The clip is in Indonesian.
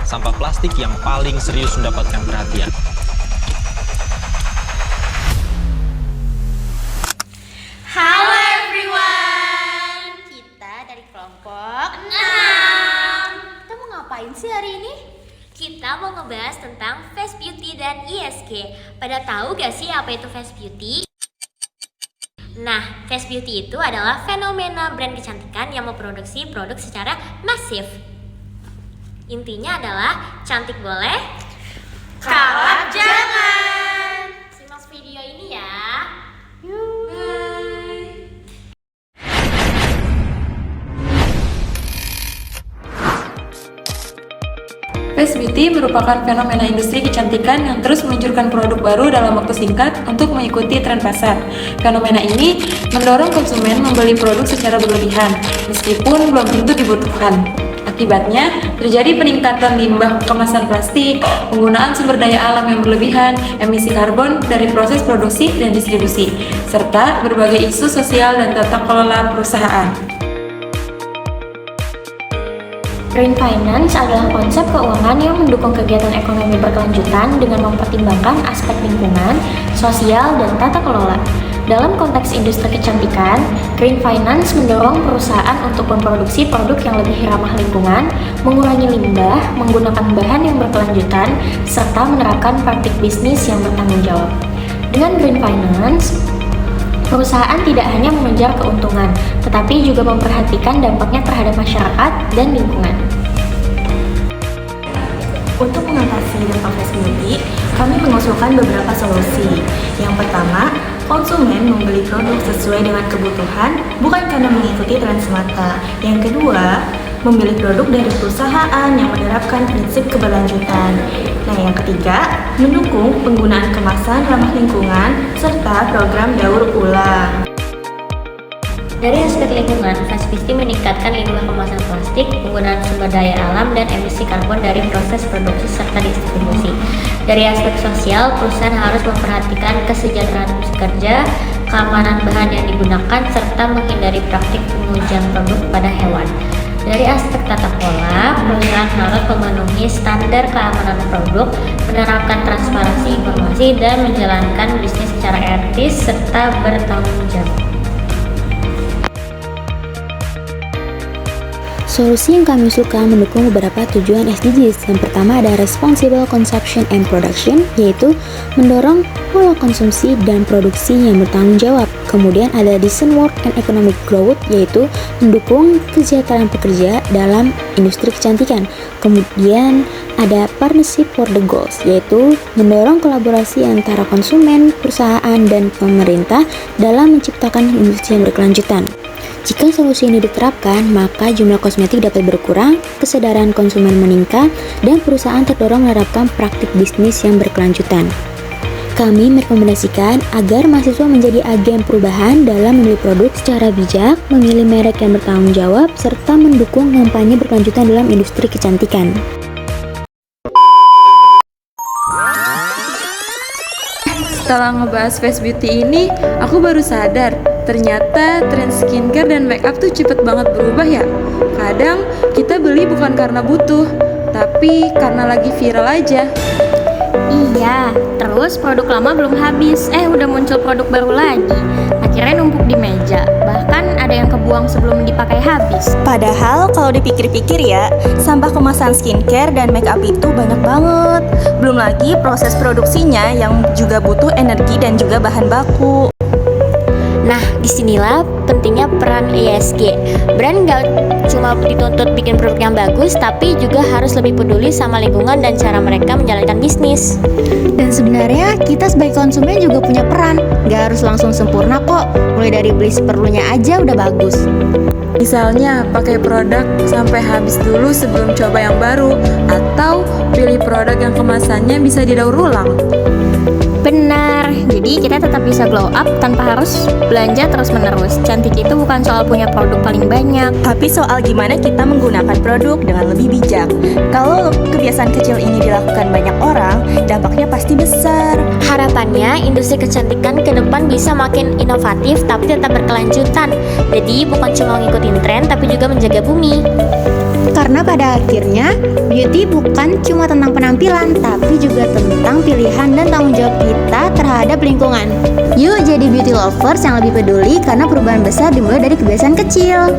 sampah plastik yang paling serius mendapatkan perhatian. Halo everyone, kita dari kelompok 6. Kita mau ngapain sih hari ini? Kita mau ngebahas tentang Fast Beauty dan ISG. Pada tahu gak sih apa itu Fast Beauty? Nah, Fast Beauty itu adalah fenomena brand kecantikan yang memproduksi produk secara masif. Intinya adalah cantik boleh, Kalap jangan. simak video ini ya. Fast Beauty merupakan fenomena industri kecantikan yang terus meluncurkan produk baru dalam waktu singkat untuk mengikuti tren pasar. Fenomena ini mendorong konsumen membeli produk secara berlebihan, meskipun belum tentu dibutuhkan. Akibatnya, terjadi peningkatan limbah kemasan plastik, penggunaan sumber daya alam yang berlebihan, emisi karbon dari proses produksi dan distribusi, serta berbagai isu sosial dan tata kelola perusahaan. Green Finance adalah konsep keuangan yang mendukung kegiatan ekonomi berkelanjutan dengan mempertimbangkan aspek lingkungan, sosial, dan tata kelola. Dalam konteks industri kecantikan, Green Finance mendorong perusahaan untuk memproduksi produk yang lebih ramah lingkungan, mengurangi limbah, menggunakan bahan yang berkelanjutan, serta menerapkan praktik bisnis yang bertanggung jawab. Dengan Green Finance, perusahaan tidak hanya mengejar keuntungan, tetapi juga memperhatikan dampaknya terhadap masyarakat dan lingkungan. Untuk mengatasi dampak Fast Beauty, kami mengusulkan beberapa solusi. Yang pertama, konsumen membeli produk sesuai dengan kebutuhan, bukan karena mengikuti tren semata. Yang kedua, memilih produk dari perusahaan yang menerapkan prinsip keberlanjutan. Nah, yang ketiga, mendukung penggunaan kemasan ramah lingkungan serta program daur ulang. Dari aspek lingkungan, Fast Beauty meningkatkan limbah kemasan plastik, penggunaan sumber daya alam, dan emisi karbon dari proses produksi serta distribusi. Dari aspek sosial, perusahaan harus memperhatikan kesejahteraan pekerja, keamanan bahan yang digunakan, serta menghindari praktik pengujian produk pada hewan. Dari aspek tata kelola, perusahaan harus memenuhi standar keamanan produk, menerapkan transparansi informasi, dan menjalankan bisnis secara etis serta bertanggung jawab. Solusi yang kami usulkan mendukung beberapa tujuan SDGs. Yang pertama ada Responsible Consumption and Production, yaitu mendorong pola konsumsi dan produksi yang bertanggung jawab. Kemudian ada Decent Work and Economic Growth, yaitu mendukung kesejahteraan pekerja dalam industri kecantikan. Kemudian ada Partnership for the Goals, yaitu mendorong kolaborasi antara konsumen, perusahaan, dan pemerintah dalam menciptakan industri yang berkelanjutan. Jika solusi ini diterapkan, maka jumlah kosmetik dapat berkurang, kesadaran konsumen meningkat, dan perusahaan terdorong menerapkan praktik bisnis yang berkelanjutan. Kami merekomendasikan agar mahasiswa menjadi agen perubahan dalam memilih produk secara bijak, memilih merek yang bertanggung jawab, serta mendukung kampanye berkelanjutan dalam industri kecantikan. Setelah ngebahas Fast Beauty ini, aku baru sadar ternyata tren skincare dan makeup tuh cepet banget berubah ya. Kadang kita beli bukan karena butuh, tapi karena lagi viral aja. Iya, terus produk lama belum habis, udah muncul produk baru lagi. Akhirnya numpuk di meja, bahkan ada yang kebuang sebelum dipakai habis. Padahal kalau dipikir-pikir ya, sampah kemasan skincare dan makeup itu banyak banget. Belum lagi proses produksinya yang juga butuh energi dan juga bahan baku. Nah, disinilah pentingnya peran ISG. Brand gak cuma dituntut bikin produk yang bagus, tapi juga harus lebih peduli sama lingkungan dan cara mereka menjalankan bisnis. Dan sebenarnya kita sebagai konsumen juga punya peran. Gak harus langsung sempurna kok. Mulai dari beli seperlunya aja udah bagus. Misalnya pakai produk sampai habis dulu sebelum coba yang baru, atau pilih produk yang kemasannya bisa didaur ulang. Benar, jadi kita tetap bisa glow up tanpa harus belanja terus-menerus. Cantik itu bukan soal punya produk paling banyak, Tapi soal gimana kita menggunakan produk dengan lebih bijak. Kalau kebiasaan kecil ini dilakukan banyak orang, dampaknya pasti besar. Harapannya industri kecantikan ke depan bisa makin inovatif tapi tetap berkelanjutan. Jadi bukan cuma ngikutin tren tapi juga menjaga bumi. Karena pada akhirnya, beauty bukan cuma tentang penampilan, tapi juga tentang pilihan dan tanggung jawab kita terhadap lingkungan. Yuk jadi beauty lovers yang lebih peduli karena perubahan besar dimulai dari kebiasaan kecil.